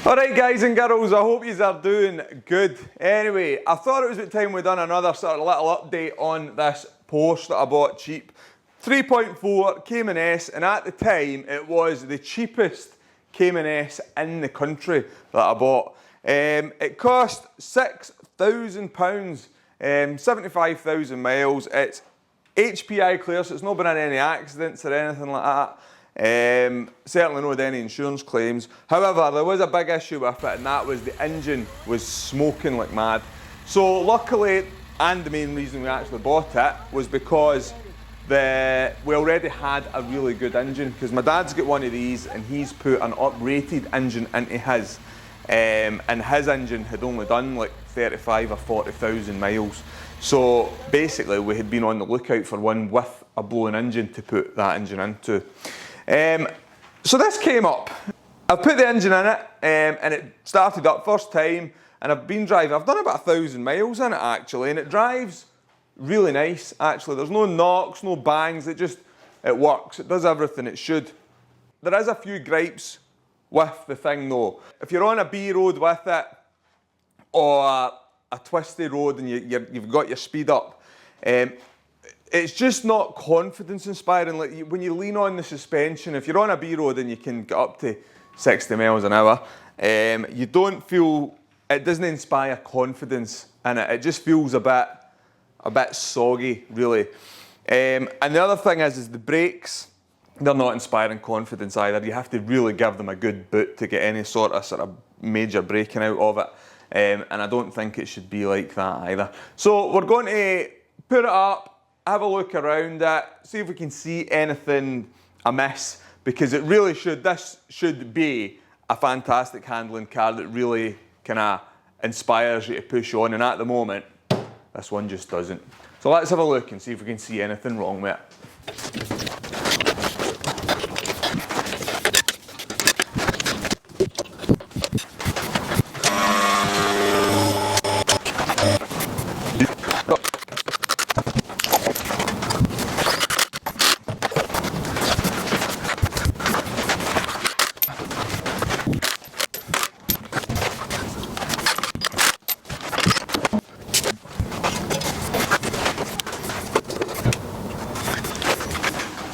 Alright guys and girls, I hope you are doing good. Anyway, I thought it was about time we done another sort of little update on this Porsche that I bought cheap. 3.4 Cayman S, and at the time it was the cheapest Cayman S in the country that I bought. It cost £6,000, 75,000 miles. It's HPI clear, so it's not been in any accidents or anything like that. Certainly not any insurance claims. However, there was a big issue with it, and that was the engine was smoking like mad. So luckily, and the main reason we actually bought it was because we already had a really good engine, because my dad's got one of these and he's put an uprated engine into his, and his engine had only done like 35 or 40,000 miles. So basically we had been on the lookout for one with a blowing engine to put that engine into. So this came up. I've put the engine in it, and it started up first time, and I've been driving. I've done about 1,000 miles in it actually, and it drives really nice actually. There's no knocks, no bangs, it works. It does everything it should. There is a few gripes with the thing though. If you're on a B road with it, or a twisty road and you've got your speed up, it's just not confidence inspiring. Like when you lean on the suspension, if you're on a B road and you can get up to 60 miles an hour, you don't feel, it doesn't inspire confidence in it. It just feels a bit soggy, really. And the other thing is the brakes, they're not inspiring confidence either. You have to really give them a good boot to get any sort of major braking out of it. And I don't think it should be like that either. So we're going to put it up, have a look around it, see if we can see anything amiss, because this should be a fantastic handling car that really kind of inspires you to push on, and at the moment, this one just doesn't. So let's have a look and see if we can see anything wrong with it.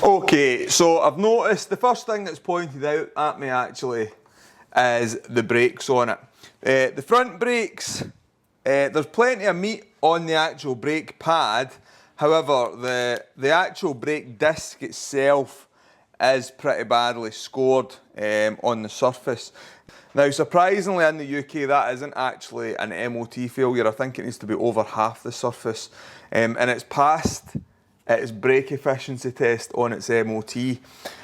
Okay, so I've noticed the first thing that's pointed out at me actually is the brakes on it. The front brakes, there's plenty of meat on the actual brake pad. However, the actual brake disc itself is pretty badly scored on the surface. Now, surprisingly in the UK, that isn't actually an MOT failure. I think it needs to be over half the surface, and it's passed its brake efficiency test on its MOT.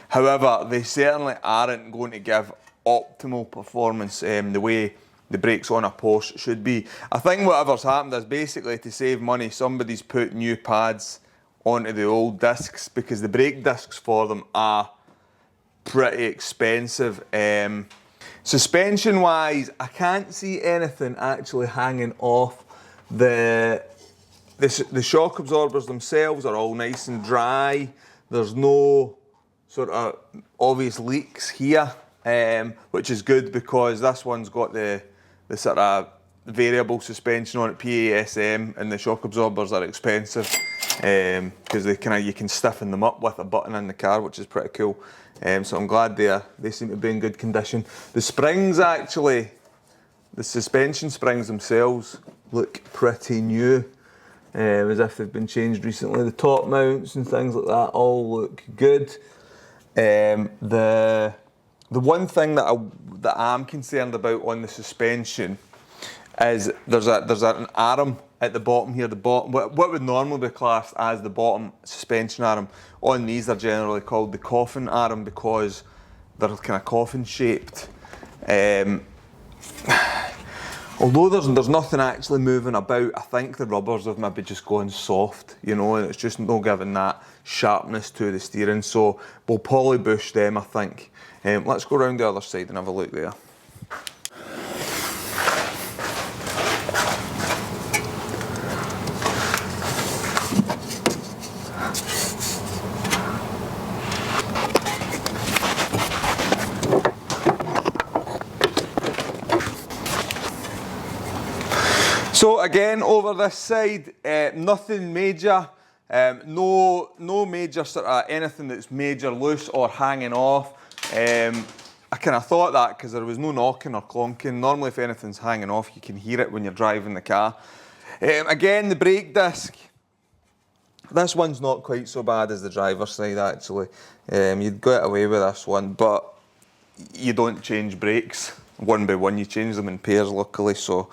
However, they certainly aren't going to give optimal performance the way the brakes on a Porsche should be. I think whatever's happened is basically, to save money, somebody's put new pads onto the old discs, because the brake discs for them are pretty expensive. Suspension wise, I can't see anything actually hanging off. The shock absorbers themselves are all nice and dry. There's no sort of obvious leaks here, which is good, because this one's got the sort of variable suspension on it, PASM, and the shock absorbers are expensive because you can stiffen them up with a button in the car, which is pretty cool. So I'm glad they seem to be in good condition. The springs actually, the suspension springs themselves look pretty new. As if they've been changed recently. The top mounts and things like that all look good. The one thing that I'm concerned about on the suspension is there's an arm at the bottom here. What would normally be classed as the bottom suspension arm. On these, they're generally called the coffin arm, because they're kind of coffin shaped. Although there's nothing actually moving about, I think the rubbers have maybe just gone soft, you know, and it's just not giving that sharpness to the steering. So we'll polybush them, I think. Let's go around the other side and have a look there. So again, over this side, nothing major, no major sort of anything that's major loose or hanging off. I kind of thought that because there was no knocking or clonking. Normally if anything's hanging off, you can hear it when you're driving the car. Again, the brake disc. This one's not quite so bad as the driver's side actually. You'd get away with this one, but you don't change brakes one by one, you change them in pairs luckily. So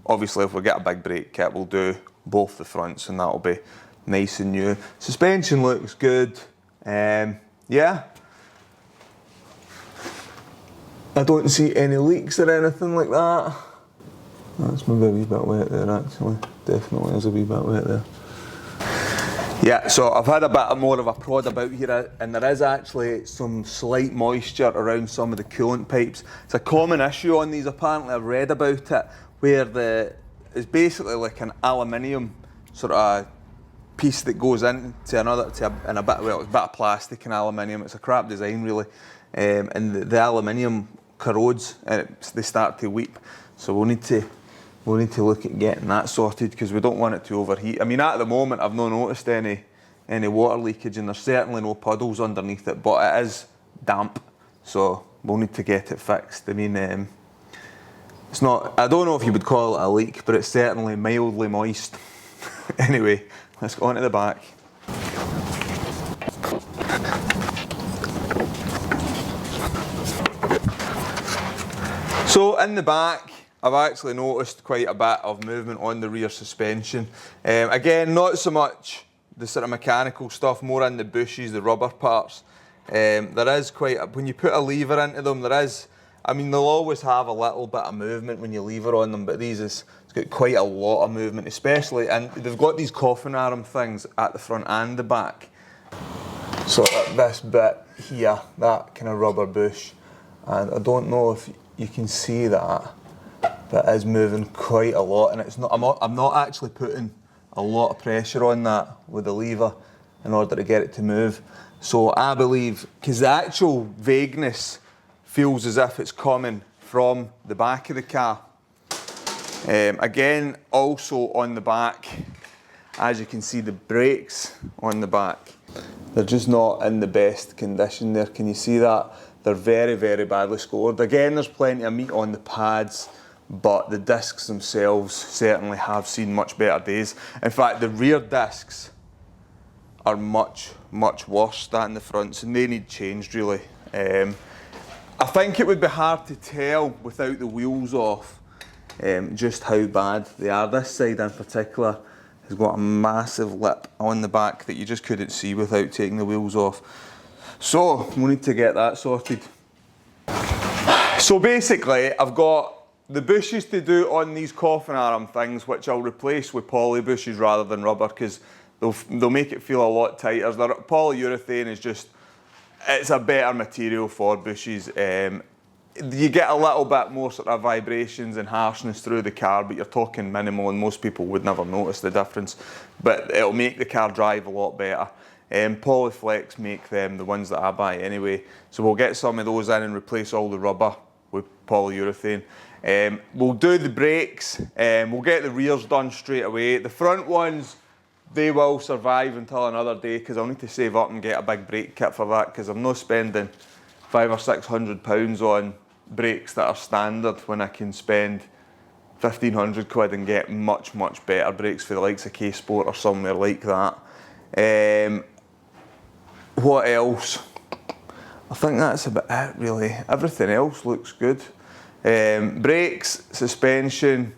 obviously if we get a big brake kit, we'll do both the fronts and that'll be nice and new. Suspension looks good. Yeah. I don't see any leaks or anything like that. That's maybe a wee bit wet there actually. Definitely is a wee bit wet there. Yeah, so I've had a bit more of a prod about here and there is actually some slight moisture around some of the coolant pipes. It's a common issue on these apparently, I've read about it, where it's basically like an aluminium sort of piece that goes into another, it's a bit of plastic and aluminium, it's a crap design really, and the aluminium corrodes and they start to weep. So we'll need to look at getting that sorted because we don't want it to overheat. I mean, at the moment, I've not noticed any water leakage and there's certainly no puddles underneath it, but it is damp, so we'll need to get it fixed. I mean, it's not, I don't know if you would call it a leak, but it's certainly mildly moist. Anyway, let's go on to the back. So in the back, I've actually noticed quite a bit of movement on the rear suspension. Again, not so much the sort of mechanical stuff, more in the bushes, the rubber parts. There is when you put a lever into them, I mean, they'll always have a little bit of movement when you lever on them, but it's got quite a lot of movement, especially, and they've got these coffin arm things at the front and the back. So this bit here, that kind of rubber bush, and I don't know if you can see that, but it is moving quite a lot, and it's not. I'm not actually putting a lot of pressure on that with the lever in order to get it to move. So I believe, because the actual vagueness feels as if it's coming from the back of the car. Again, also on the back, as you can see, the brakes on the back, they're just not in the best condition there. Can you see that? They're very, very badly scored. Again, there's plenty of meat on the pads, but the discs themselves certainly have seen much better days. In fact, the rear discs are much, much worse than the fronts, and they need changed really. I think it would be hard to tell without the wheels off just how bad they are. This side in particular has got a massive lip on the back that you just couldn't see without taking the wheels off. So we need to get that sorted. So basically, I've got the bushes to do on these coffin arm things, which I'll replace with poly bushes rather than rubber, because they'll make it feel a lot tighter. Polyurethane is just, it's a better material for bushes. You get a little bit more sort of vibrations and harshness through the car, but you're talking minimal, and most people would never notice the difference. But it'll make the car drive a lot better. Polyflex make them, the ones that I buy anyway. So we'll get some of those in and replace all the rubber with polyurethane. We'll do the brakes, we'll get the rears done straight away. The front ones, they will survive until another day, because I'll need to save up and get a big brake kit for that, because I'm not spending £500 or £600 on brakes that are standard when I can spend 1,500 quid and get much, much better brakes for the likes of K-Sport or somewhere like that. What else? I think that's about it really. Everything else looks good. Brakes, suspension,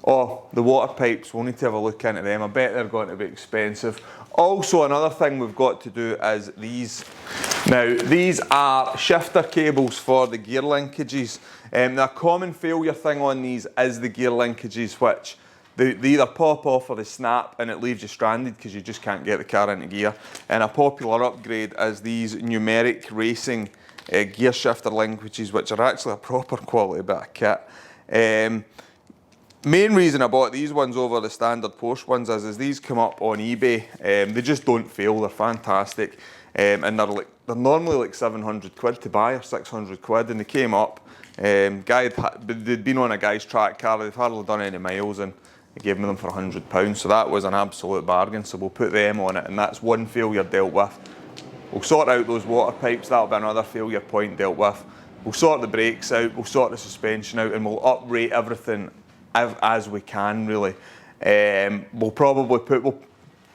the water pipes, we'll need to have a look into them. I bet they're going to be expensive. Also, another thing we've got to do is these. Now, these are shifter cables for the gear linkages. The common failure thing on these is the gear linkages, which they either pop off or they snap and it leaves you stranded because you just can't get the car into gear. And a popular upgrade is these numeric racing gear shifter linkages, which are actually a proper quality bit of kit. Main reason I bought these ones over the standard Porsche ones is these come up on eBay. They just don't fail, they're fantastic. And they're normally like 700 quid to buy or 600 quid, and they came up. They'd been on a guy's track car, they've hardly done any miles, and He gave me them for £100, so that was an absolute bargain. So we'll put them on it, and that's one failure dealt with. We'll sort out those water pipes, that'll be another failure point dealt with. We'll sort the brakes out, we'll sort the suspension out, and we'll uprate everything as we can, really. We'll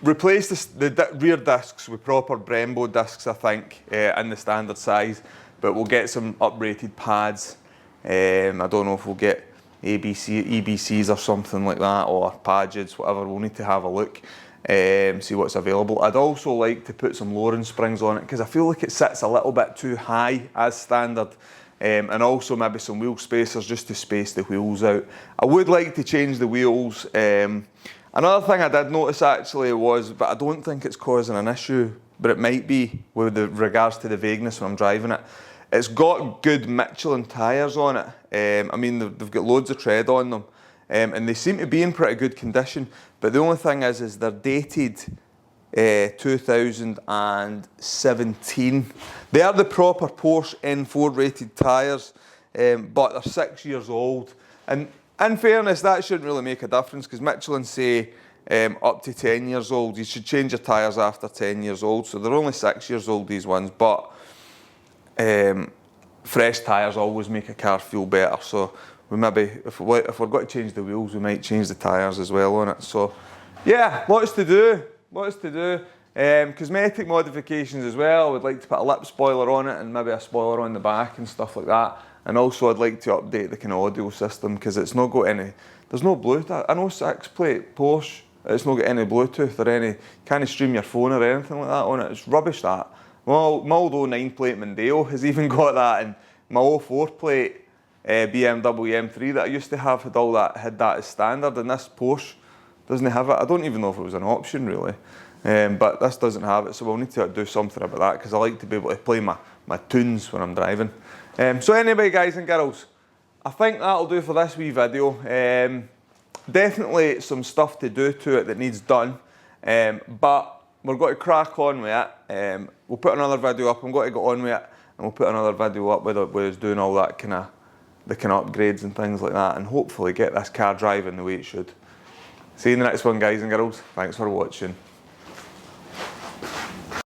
replace the rear discs with proper Brembo discs, I think, in the standard size, but we'll get some uprated pads. I don't know if we'll get EBCs or something like that, or chages, whatever. We'll need to have a look, see what's available. I'd also like to put some lowering springs on it, because I feel like it sits a little bit too high as standard. And also maybe some wheel spacers just to space the wheels out. I would like to change the wheels. Another thing I did notice actually was, but I don't think it's causing an issue, but it might be with regards to the vagueness when I'm driving it. It's got good Michelin tyres on it. I mean, they've got loads of tread on them, and they seem to be in pretty good condition. But the only thing is they're dated 2017. They are the proper Porsche N4 rated tyres, but they're 6 years old. And in fairness, that shouldn't really make a difference, because Michelin say up to 10 years old. You should change your tyres after 10 years old. So they're only 6 years old, these ones, but fresh tyres always make a car feel better. So we maybe, if we're going to change the wheels, we might change the tyres as well on it. So yeah, lots to do. Cosmetic modifications as well. I would like to put a lip spoiler on it and maybe a spoiler on the back and stuff like that. And also I'd like to update the kind of audio system, because it's not got any, there's no Bluetooth. I know 6-plate Porsche, it's not got any Bluetooth or any, can't stream your phone or anything like that on it. It's rubbish, that. Well, my old 9-plate Mondeo has even got that, and my old 4-plate BMW M3 that I used to have had that as standard, and this Porsche doesn't have it. I don't even know if it was an option really, but this doesn't have it, so we'll need to do something about that, because I like to be able to play my tunes when I'm driving. So anyway, guys and girls, I think that'll do for this wee video. Definitely some stuff to do to it that needs done, but we're going to crack on with it. We'll put another video up. I'm going to get on with it, and we'll put another video up with us doing all that the kind of upgrades and things like that, and hopefully get this car driving the way it should. See you in the next one, guys and girls. Thanks for watching.